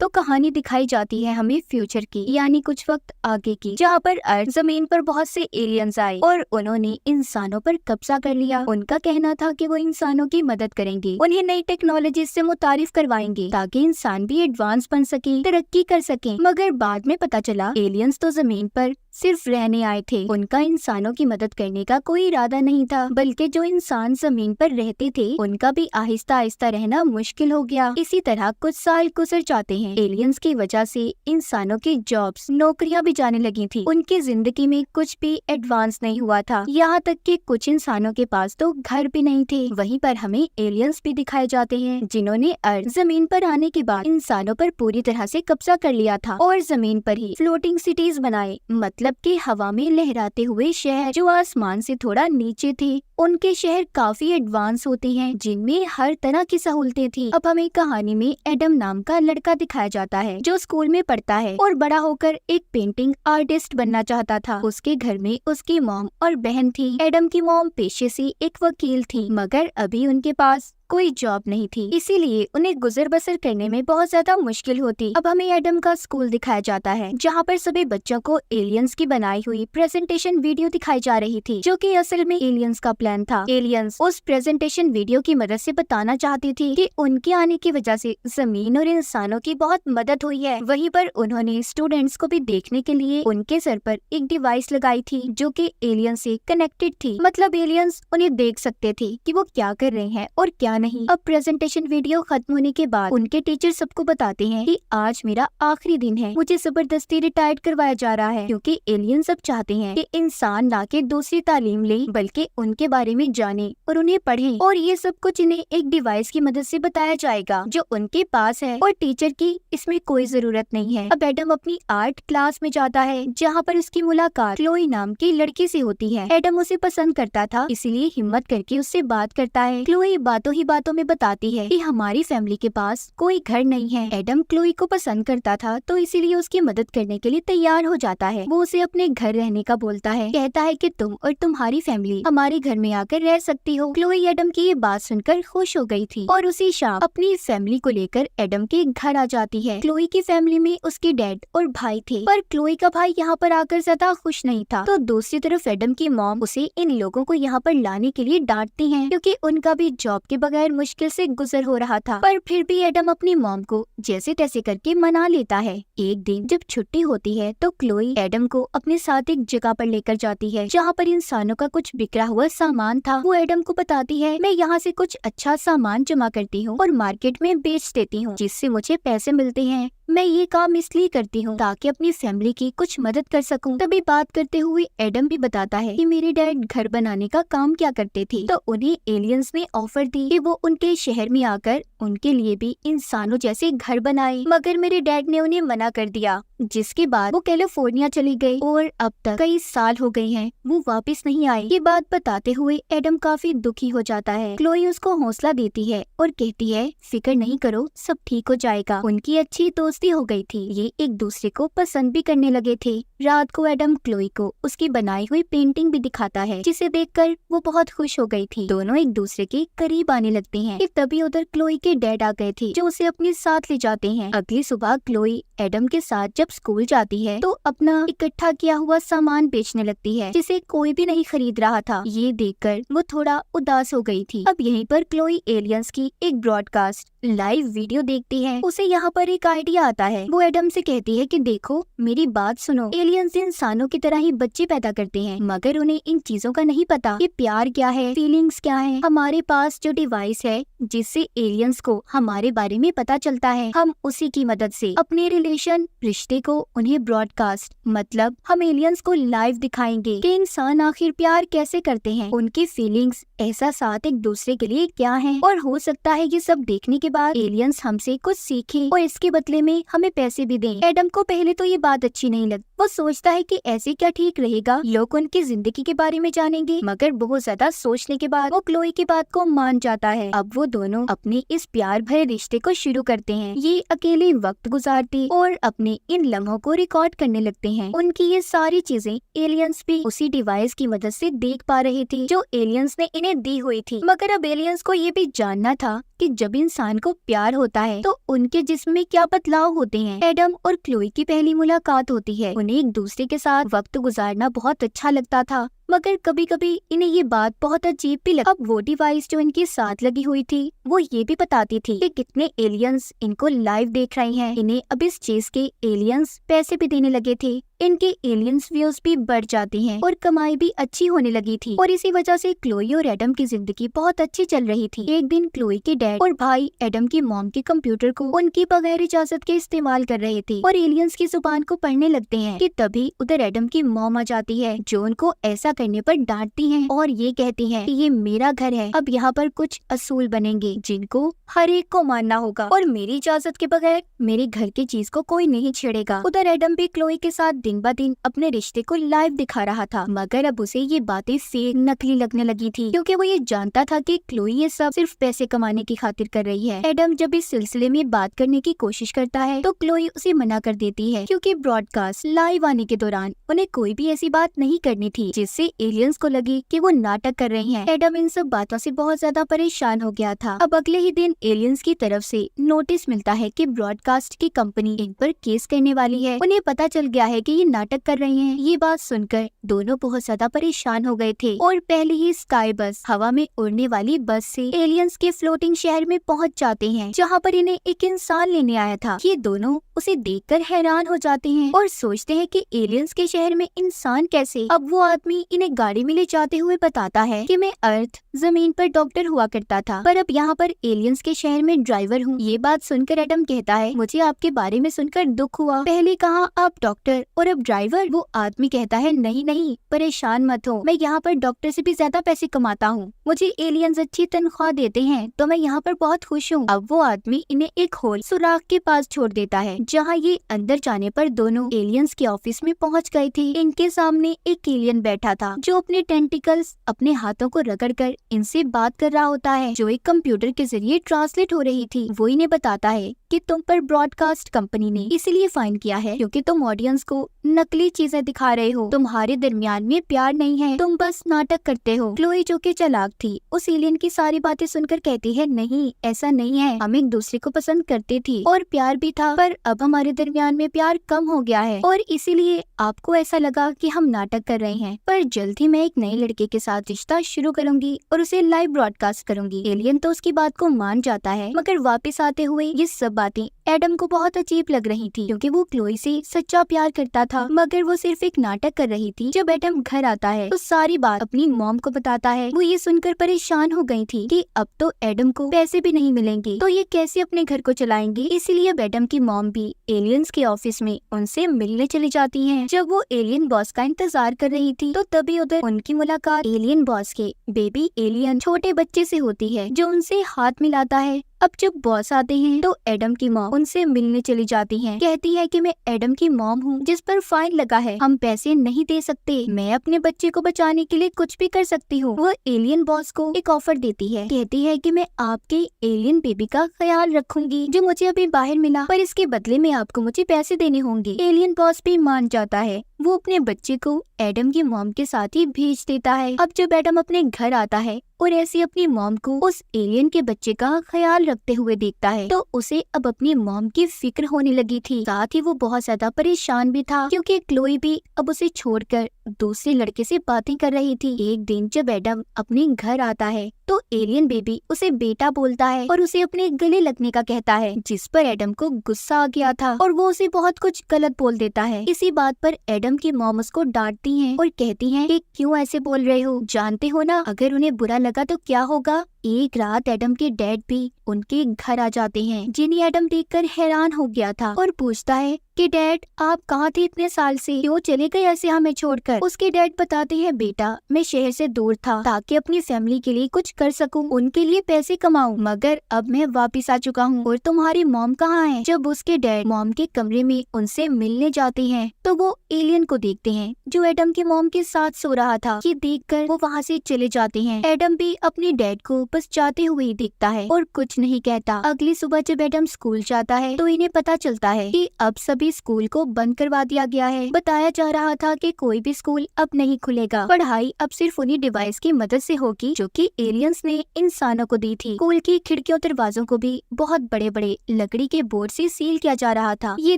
कहानी दिखाई जाती है हमें फ्यूचर की, यानी कुछ वक्त आगे की, जहाँ पर अर्थ जमीन पर बहुत से एलियंस आए और उन्होंने इंसानों पर कब्जा कर लिया। उनका कहना था कि वो इंसानों की मदद करेंगे, उन्हें नई टेक्नोलॉजी से मुतारिफ करवाएंगे ताकि इंसान भी एडवांस बन सके, तरक्की कर सके। मगर बाद में पता चला एलियंस तो जमीन पर सिर्फ रहने आए थे, उनका इंसानों की मदद करने का कोई इरादा नहीं था, बल्कि जो इंसान जमीन पर रहते थे उनका भी आहिस्ता आहिस्ता रहना मुश्किल हो गया। इसी तरह कुछ साल गुजर जाते हैं। एलियंस की वजह से इंसानों की जॉब्स, नौकरियां भी जाने लगी थी। उनकी जिंदगी में कुछ भी एडवांस नहीं हुआ था, यहाँ तक कि कुछ इंसानों के पास तो घर भी नहीं थे। वहीं पर हमें एलियंस भी दिखाए जाते हैं जिन्होंने अर्थ जमीन पर आने के बाद इंसानों पर पूरी तरह से कब्जा कर लिया था और जमीन पर ही फ्लोटिंग सिटीज बनाए, मतलब कि हवा में लहराते हुए शहर जो आसमान से थोड़ा नीचे थे। उनके शहर काफी एडवांस होते हैं जिनमें हर तरह की सहूलतें थी। अब हमें कहानी में एडम नाम का लड़का दिखाया जाता है जो स्कूल में पढ़ता है और बड़ा होकर एक पेंटिंग आर्टिस्ट बनना चाहता था। उसके घर में उसकी मॉम और बहन थी। एडम की मॉम पेशे से एक वकील थी, मगर अभी उनके पास कोई जॉब नहीं थी, इसीलिए उन्हें गुजर बसर करने में बहुत ज्यादा मुश्किल होती। अब हमें एडम का स्कूल दिखाया जाता है जहाँ पर सभी बच्चों को एलियंस की बनाई हुई प्रेजेंटेशन वीडियो दिखाई जा रही थी, जो कि असल में एलियंस का प्लान था। एलियंस उस प्रेजेंटेशन वीडियो की मदद से बताना चाहती थी कि उनके आने की वजह से जमीन और इंसानों की बहुत मदद हुई है। वहीं पर उन्होंने स्टूडेंट्स को भी देखने के लिए उनके सर पर एक डिवाइस लगाई थी जो कि एलियंस से कनेक्टेड थी, मतलब एलियंस उन्हें देख सकते थे कि वो क्या कर रहे हैं और क्या नहीं। अब प्रेजेंटेशन वीडियो खत्म होने के बाद उनके टीचर सबको बताते हैं कि आज मेरा आखिरी दिन है, मुझे जबरदस्ती रिटायर्ड करवाया जा रहा है क्योंकि एलियन सब चाहते हैं कि इंसान ना के दूसरी तालीम ले बल्कि उनके बारे में जाने और उन्हें पढ़े, और ये सब कुछ इन्हें एक डिवाइस की मदद से बताया जाएगा जो उनके पास है और टीचर की इसमें कोई जरूरत नहीं है। अब एडम अपनी आर्ट क्लास में जाता है जहाँ पर उसकी मुलाकात क्लोई नाम की लड़की से होती है। एडम उसे पसंद करता था, इसीलिए हिम्मत करके उससे बात करता है। क्लोई बातों ही बातों में बताती है कि हमारी फैमिली के पास कोई घर नहीं है। एडम क्लोई को पसंद करता था तो इसीलिए उसकी मदद करने के लिए तैयार हो जाता है। वो उसे अपने घर रहने का बोलता है, कहता है कि तुम और तुम्हारी फैमिली हमारे घर में आकर रह सकती हो। क्लोई एडम की ये बात सुनकर खुश हो गई थी और उसी शाम अपनी फैमिली को लेकर एडम के घर आ जाती है। क्लोई की फैमिली में उसके डैड और भाई थे, पर क्लोई का भाई यहाँ पर आकर ज्यादा खुश नहीं था। तो दूसरी तरफ एडम की मॉम उसे इन लोगों को यहाँ पर लाने के लिए डांटती है क्योंकि उनका भी जॉब के बगैर मुश्किल से गुजर हो रहा था, पर फिर भी एडम अपनी मॉम को जैसे तैसे करके मना लेता है। एक दिन जब छुट्टी होती है तो क्लोई एडम को अपने साथ एक जगह पर लेकर जाती है जहाँ पर इंसानों का कुछ बिखरा हुआ सामान था। वो एडम को बताती है, मैं यहाँ से कुछ अच्छा सामान जमा करती हूँ और मार्केट में बेच देती हूँ जिससे मुझे पैसे मिलते हैं। मैं ये काम इसलिए करती हूँ ताकि अपनी फैमिली की कुछ मदद कर सकूं। तभी बात करते हुए एडम भी बताता है कि मेरे डैड घर बनाने का काम क्या करते थे, तो उन्हें एलियंस ने ऑफर दी कि वो उनके शहर में आकर उनके लिए भी इंसानों जैसे घर बनाए, मगर मेरे डैड ने उन्हें मना कर दिया, जिसके बाद वो कैलिफोर्निया चली गई और अब तक कई साल हो गए हैं वो वापस नहीं आई। ये बात बताते हुए एडम काफी दुखी हो जाता है। क्लोई उसको हौसला देती है और कहती है, फिक्र नहीं करो, सब ठीक हो जाएगा। उनकी अच्छी दोस्ती हो गई थी, ये एक दूसरे को पसंद भी करने लगे थे। रात को एडम क्लोई को उसकी बनाई हुई पेंटिंग भी दिखाता है जिसे देखकर वो बहुत खुश हो गई थी। दोनों एक दूसरे के करीब आने लगते हैं कि तभी उधर क्लोई के डैड आ गए थे जो उसे अपने साथ ले जाते हैं। अगली सुबह क्लोई एडम के साथ जब स्कूल जाती है तो अपना इकट्ठा किया हुआ सामान बेचने लगती है जिसे कोई भी नहीं खरीद रहा था। ये देखकर वो थोड़ा उदास हो गई थी। अब यहीं पर क्लोई एलियंस की एक ब्रॉडकास्ट लाइव वीडियो देखती है। उसे यहाँ पर एक आइडिया आता है। वो एडम से कहती है कि देखो मेरी बात सुनो, एलियंस इंसानों की तरह ही बच्चे पैदा करते हैं, मगर उन्हें इन चीजों का नहीं पता कि प्यार क्या है, फीलिंग्स क्या है। हमारे पास जो डिवाइस है जिससे एलियंस को हमारे बारे में पता चलता है, हम उसी की मदद से अपने रिश्ते को उन्हें ब्रॉडकास्ट, मतलब हम एलियंस को लाइव दिखाएंगे कि इंसान आखिर प्यार कैसे करते हैं, उनकी फीलिंग्स, एहसासात एक दूसरे के लिए क्या हैं, और हो सकता है ये सब देखने के बाद एलियंस हमसे कुछ सीखे और इसके बदले में हमें पैसे भी दें। एडम को पहले तो ये बात अच्छी नहीं लगती। वो सोचता है कि ऐसे क्या ठीक रहेगा, लोग उनकी जिंदगी के बारे में जानेंगे, मगर बहुत ज्यादा सोचने के बाद वो क्लोई की बात को मान जाता है। अब वो दोनों अपने इस प्यार भरे रिश्ते को शुरू करते हैं। ये अकेले वक्त गुजारते और अपने इन लम्हों को रिकॉर्ड करने लगते हैं। उनकी ये सारी चीजें एलियंस भी उसी डिवाइस की मदद से देख पा रहे थे जो एलियंस ने इन्हें दी हुई थी। मगर अब एलियंस को ये भी जानना था कि जब इंसान उनको प्यार होता है तो उनके जिस्म में क्या बदलाव होते हैं। एडम और क्लोई की पहली मुलाकात होती है। उन्हें एक दूसरे के साथ वक्त गुजारना बहुत अच्छा लगता था, मगर कभी कभी इन्हें ये बात बहुत अजीब भी लगी। अब वो डिवाइस जो इनके साथ लगी हुई थी वो ये भी बताती थी कि कितने एलियंस इनको लाइव देख रहे हैं। इन्हें अब इस चीज के एलियंस पैसे भी देने लगे थे। इनके एलियंस व्यूज भी बढ़ जाती हैं और कमाई भी अच्छी होने लगी थी और इसी वजह से क्लोई और एडम की जिंदगी बहुत अच्छी चल रही थी। एक दिन क्लोई के डैड और भाई एडम की मॉम के कंप्यूटर को उनकी बगैर इजाजत के इस्तेमाल कर रहे थे और एलियंस की जुबान को पढ़ने लगते हैं कि तभी उधर एडम की मॉम आ जाती है जो उनको ऐसा करने पर डांटती हैं और ये कहती हैं कि ये मेरा घर है, अब यहाँ पर कुछ असूल बनेंगे जिनको हर एक को मानना होगा और मेरी इजाजत के बगैर मेरे घर की चीज को कोई नहीं छेड़ेगा। उधर एडम भी क्लोई के साथ दिन ब दिन अपने रिश्ते को लाइव दिखा रहा था, मगर अब उसे ये बातें फेक नकली लगने लगी थी क्योंकि वो ये जानता था कि क्लोई ये सब सिर्फ पैसे कमाने की खातिर कर रही है। एडम जब इस सिलसिले में बात करने की कोशिश करता है तो क्लोई उसे मना कर देती है क्योंकि ब्रॉडकास्ट लाइव आने के दौरान उन्हें कोई भी ऐसी बात नहीं करनी थी जिससे एलियंस को लगे कि वो नाटक कर रही हैं। एडम इन सब बातों से बहुत ज्यादा परेशान हो गया था। अब अगले ही दिन एलियंस की तरफ से नोटिस मिलता है कि ब्रॉडकास्ट की कंपनी इन पर केस करने वाली है। उन्हें पता चल गया है कि ये नाटक कर रही हैं। ये बात सुनकर दोनों बहुत ज्यादा परेशान हो गए थे और पहले ही स्काई बस हवा में उड़ने वाली बस से एलियंस के फ्लोटिंग शहर में पहुंच जाते हैं जहां पर इन्हें एक इंसान लेने आया था। ये दोनों उसे देखकर हैरान हो जाते हैं और सोचते हैं कि एलियंस के शहर में इंसान कैसे। अब वो आदमी इन्हें गाड़ी में ले जाते हुए बताता है कि मैं अर्थ जमीन पर डॉक्टर हुआ करता था पर अब यहाँ पर एलियंस के शहर में ड्राइवर हूँ। ये बात सुनकर एडम कहता है मुझे आपके बारे में सुनकर दुख हुआ, पहले कहा आप डॉक्टर और अब ड्राइवर। वो आदमी कहता है नहीं नहीं परेशान मत हो, मैं यहाँ पर डॉक्टर से भी ज्यादा पैसे कमाता हूँ, मुझे एलियंस अच्छी तनख्वाह देते हैं तो मैं यहाँ पर बहुत खुश हूँ। अब वो आदमी इन्हें एक होल सुराख के पास छोड़ देता है जहाँ ये अंदर जाने पर दोनों एलियंस के ऑफिस में पहुँच गए थे। इनके सामने एक एलियन बैठा था जो अपने टेंटिकल्स अपने हाथों को रगड़कर इनसे बात कर रहा होता है जो एक कंप्यूटर के जरिए ट्रांसलेट हो रही थी। वो इन्हें बताता है कि तुम पर ब्रॉडकास्ट कंपनी ने इसलिए फाइन किया है क्योंकि तुम ऑडियंस को नकली चीजें दिखा रहे हो, तुम्हारे दरमियान में प्यार नहीं है, तुम बस नाटक करते हो। क्लोई जो कि चालाक थी उस एलियन की सारी बातें सुनकर कहती है नहीं ऐसा नहीं है, हम एक दूसरे को पसंद करते थे और प्यार भी था पर अब हमारे दरमियान में प्यार कम हो गया है और इसीलिए आपको ऐसा लगा कि हम नाटक कर रहे हैं, पर जल्द ही मैं एक नए लड़के के साथ रिश्ता शुरू करूंगी और उसे लाइव ब्रॉडकास्ट करूंगी। एलियन तो उसकी बात को मान जाता है मगर वापस आते हुए ये सब बातें एडम को बहुत अजीब लग रही थी क्योंकि वो क्लोई से सच्चा प्यार करता था मगर वो सिर्फ एक नाटक कर रही थी। जब एडम घर आता है तो सारी बात अपनी मॉम को बताता है। वो ये सुनकर परेशान हो गई थी कि अब तो एडम को पैसे भी नहीं मिलेंगे तो ये कैसे अपने घर को चलाएंगे। इसीलिए अब एडम की मॉम भी एलियंस के ऑफिस में उनसे मिलने चली जाती है। जब वो एलियन बॉस का इंतजार कर रही थी तो तभी उधर उनकी मुलाकात एलियन बॉस के बेबी एलियन छोटे बच्चे से होती है जो उनसे हाथ मिलाता है। अब जब बॉस आते हैं तो एडम की मॉम उनसे मिलने चली जाती है, कहती है कि मैं एडम की मॉम हूँ जिस पर फाइन लगा है, हम पैसे नहीं दे सकते, मैं अपने बच्चे को बचाने के लिए कुछ भी कर सकती हूँ। वह एलियन बॉस को एक ऑफर देती है, कहती है कि मैं आपके एलियन बेबी का ख्याल रखूंगी जो मुझे अभी बाहर मिला, पर इसके बदले में आपको मुझे पैसे देने होंगे। एलियन बॉस भी मान जाता है। वो अपने बच्चे को एडम की मॉम के साथ ही भेज देता है। अब जब एडम अपने घर आता है और ऐसे अपनी मॉम को उस एलियन के बच्चे का ख्याल रखते हुए देखता है तो उसे अब अपनी मॉम की फिक्र होने लगी थी। साथ ही वो बहुत ज्यादा परेशान भी था क्योंकि क्लोई भी अब उसे छोड़कर दूसरे लड़के से बातें कर रही थी। एक दिन जब एडम अपने घर आता है तो एलियन बेबी उसे बेटा बोलता है और उसे अपने गले लगने का कहता है, जिस पर एडम को गुस्सा आ गया था और वो उसे बहुत कुछ गलत बोल देता है। इसी बात पर एडम की मॉम उसको डांटती हैं और कहती हैं कि क्यों ऐसे बोल रहे हो, जानते हो ना अगर उन्हें बुरा लगा तो क्या होगा। एक रात एडम के डैड भी उनके घर आ जाते हैं जिन्हें एडम देखकर हैरान हो गया था और पूछता है कि डैड आप कहाँ थे इतने साल से, क्यों चले गए ऐसे हमें छोड़कर। उसके डैड बताते हैं बेटा मैं शहर से दूर था ताकि अपनी फैमिली के लिए कुछ कर सकूं, उनके लिए पैसे कमाऊं, मगर अब मैं वापस आ चुका हूं और तुम्हारी मॉम कहाँ है। जब उसके डैड मॉम के कमरे में उनसे मिलने जाते हैं तो वो एलियन को देखते हैं जो एडम की मॉम के साथ सो रहा था। ये देखकर वो वहाँ से चले जाते हैं। एडम भी अपने डैड को वापस जाते हुए ही दिखता है और कुछ नहीं कहता। अगली सुबह जब एडम स्कूल जाता है तो इन्हें पता चलता है कि अब सभी स्कूल को बंद करवा दिया गया है। बताया जा रहा था कि कोई भी स्कूल अब नहीं खुलेगा, पढ़ाई अब सिर्फ उन्हीं डिवाइस की मदद से होगी जो कि एलियंस ने इंसानों को दी थी। स्कूल की खिड़कियों दरवाजों को भी बहुत बड़े बड़े लकड़ी के बोर्ड से सील किया जा रहा था। ये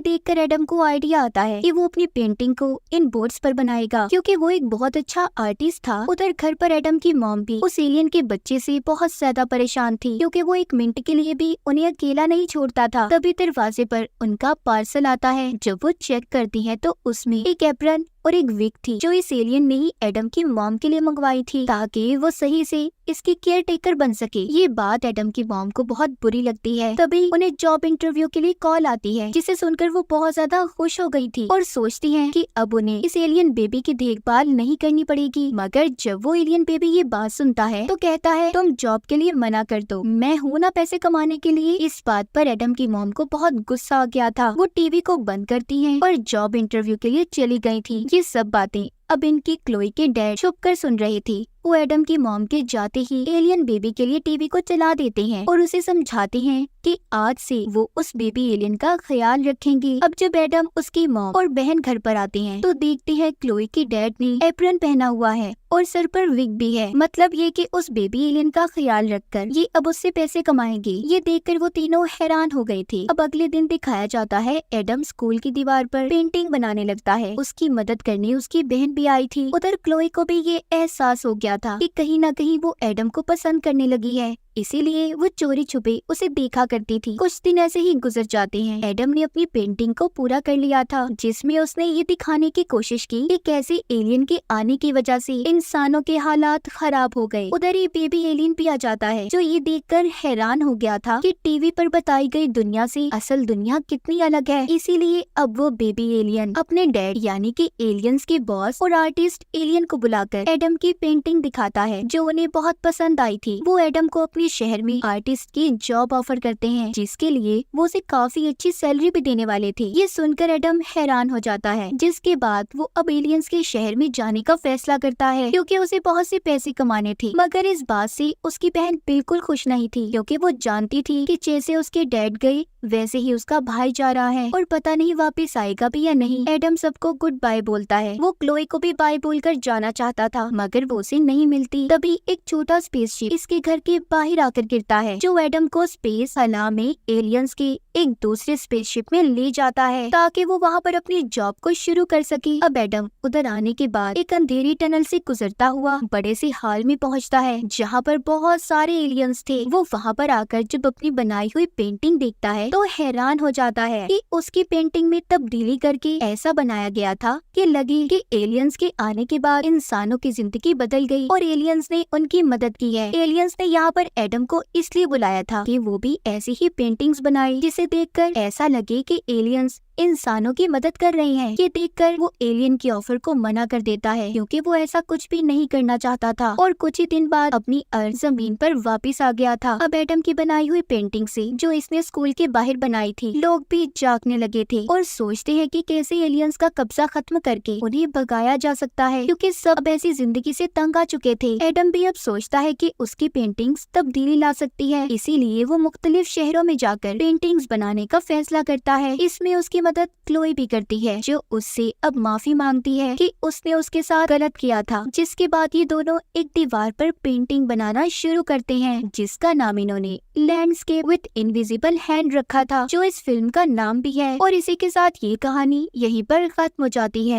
देखकर एडम को आइडिया आता है कि वो अपनी पेंटिंग को इन बोर्ड्स पर बनाएगा, क्योंकि वो एक बहुत अच्छा आर्टिस्ट था। उधर घर पर एडम की मॉम भी उस एलियन के बच्चे से बहुत ज्यादा परेशान थी, क्योंकि वो एक मिनट के लिए भी उन्हें अकेला नहीं छोड़ता था। तभी दरवाजे पर उनका पार्सल आता है। जब वो चेक करती है तो उसमें एक एप्रन और एक विग थी जो इस एलियन ने ही एडम की मॉम के लिए मंगवाई थी, ताकि वो सही से इसकी केयर टेकर बन सके। ये बात एडम की मॉम को बहुत बुरी लगती है। तभी उन्हें जॉब इंटरव्यू के लिए कॉल आती है, जिसे सुनकर वो बहुत ज्यादा खुश हो गई थी और सोचती है कि अब उन्हें इस एलियन बेबी की देखभाल नहीं करनी पड़ेगी। मगर जब वो एलियन बेबी ये बात सुनता है तो कहता है, तुम जॉब के लिए मना कर दो, मैं हूँ ना पैसे कमाने के लिए। इस बात पर एडम की मॉम को बहुत गुस्सा आ गया था। वो टीवी को बंद करती है और जॉब इंटरव्यू के लिए चली गई थी। ये सब बातें अब इनकी क्लोई के डैड छुपकर सुन रहे थे। वो एडम की मॉम के जाते ही एलियन बेबी के लिए टीवी को चला देते हैं और उसे समझाते हैं कि आज से वो उस बेबी एलियन का ख्याल रखेंगे। अब जब एडम, उसकी मॉम और बहन घर पर आते हैं तो देखते हैं क्लोई के डैड ने एप्रन पहना हुआ है और सर पर विग भी है। मतलब ये कि उस बेबी एलियन का ख्याल रखकर ये अब उससे पैसे कमाएंगे। ये देखकर वो तीनों हैरान हो गए थे। अब अगले दिन दिखाया जाता है एडम स्कूल की दीवार पर पेंटिंग बनाने लगता है। उसकी मदद करने उसकी बहन भी आई थी। उधर क्लोई को भी ये एहसास हो गया था कि कहीं न कहीं वो एडम को पसंद करने लगी है, इसीलिए वो चोरी छुपे उसे देखा करती थी। कुछ दिन ऐसे ही गुजर जाते हैं। एडम ने अपनी पेंटिंग को पूरा कर लिया था, जिसमें उसने ये दिखाने की कोशिश की कि कैसे एलियन के आने की वजह से इंसानों के हालात खराब हो गए। उधर ही बेबी एलियन भी आ जाता है, जो ये देखकर हैरान हो गया था कि टीवी पर बताई गई दुनिया से असल दुनिया कितनी अलग है। इसीलिए अब वो बेबी एलियन अपने डैड यानी कि एलियंस के बॉस और आर्टिस्ट एलियन को बुलाकर एडम की पेंटिंग दिखाता है, जो उन्हें बहुत पसंद आई थी। वो एडम को अपने शहर में आर्टिस्ट की जॉब ऑफर करते हैं, जिसके लिए वो उसे काफी अच्छी सैलरी भी देने वाले थे। ये सुनकर एडम हैरान हो जाता है, जिसके बाद वो अब एलियंस के शहर में जाने का फैसला करता है, क्योंकि उसे बहुत से पैसे कमाने थे। मगर इस बात से उसकी बहन बिल्कुल खुश नहीं थी, क्योंकि वो जानती थी कि जैसे उसके डैड गए वैसे ही उसका भाई जा रहा है और पता नहीं वापस आएगा भी या नहीं। एडम सबको गुड बाय बोलता है। वो क्लोई को भी बाय बोलकर जाना चाहता था, मगर वो उसे नहीं मिलती। तभी एक छोटा स्पेसशिप इसके घर के बाहर आकर गिरता है, जो एडम को स्पेस हला में एलियंस के एक दूसरे स्पेसशिप में ले जाता है, ताकि वो वहाँ पर अपनी जॉब को शुरू कर सके। अब एडम उधर आने के बाद एक अंधेरी टनल से गुजरता हुआ बड़े से हॉल में पहुँचता है, जहाँ पर बहुत सारे एलियंस थे। वो वहाँ पर आकर जब अपनी बनाई हुई पेंटिंग देखता है तो हैरान हो जाता है कि उसकी पेंटिंग में तब्दीली करके ऐसा बनाया गया था कि लगे कि एलियंस के आने के बाद इंसानों की जिंदगी बदल गई और एलियंस ने उनकी मदद की है। एलियंस ने यहाँ पर एडम को इसलिए बुलाया था कि वो भी ऐसी ही पेंटिंग्स बनाए, जिसे देखकर ऐसा लगे कि एलियंस इंसानों की मदद कर रहे हैं। ये देखकर वो एलियन की ऑफर को मना कर देता है, क्योंकि वो ऐसा कुछ भी नहीं करना चाहता था और कुछ ही दिन बाद अपनी अर्थ जमीन पर वापस आ गया था। अब एडम की बनाई हुई पेंटिंग से, जो इसने स्कूल के बाहर बनाई थी, लोग भी जागने लगे थे और सोचते हैं कि कैसे एलियंस का कब्जा खत्म करके उन्हें भगाया जा सकता है, क्योंकि सब ऐसी जिंदगी से तंग आ चुके थे। एडम भी अब सोचता है कि उसकी पेंटिंग्स तब्दीली ला सकती है, इसीलिए वो मुख्तलिफ शहरों में जाकर पेंटिंग्स बनाने का फैसला करता है। इसमें उसकी मदद क्लोई भी करती है, जो उससे अब माफी मांगती है कि उसने उसके साथ गलत किया था। जिसके बाद ये दोनों एक दीवार पर पेंटिंग बनाना शुरू करते हैं, जिसका नाम इन्होंने लैंडस्केप विद इनविजिबल हैंड रखा था, जो इस फिल्म का नाम भी है। और इसी के साथ ये कहानी यहीं पर खत्म हो जाती है।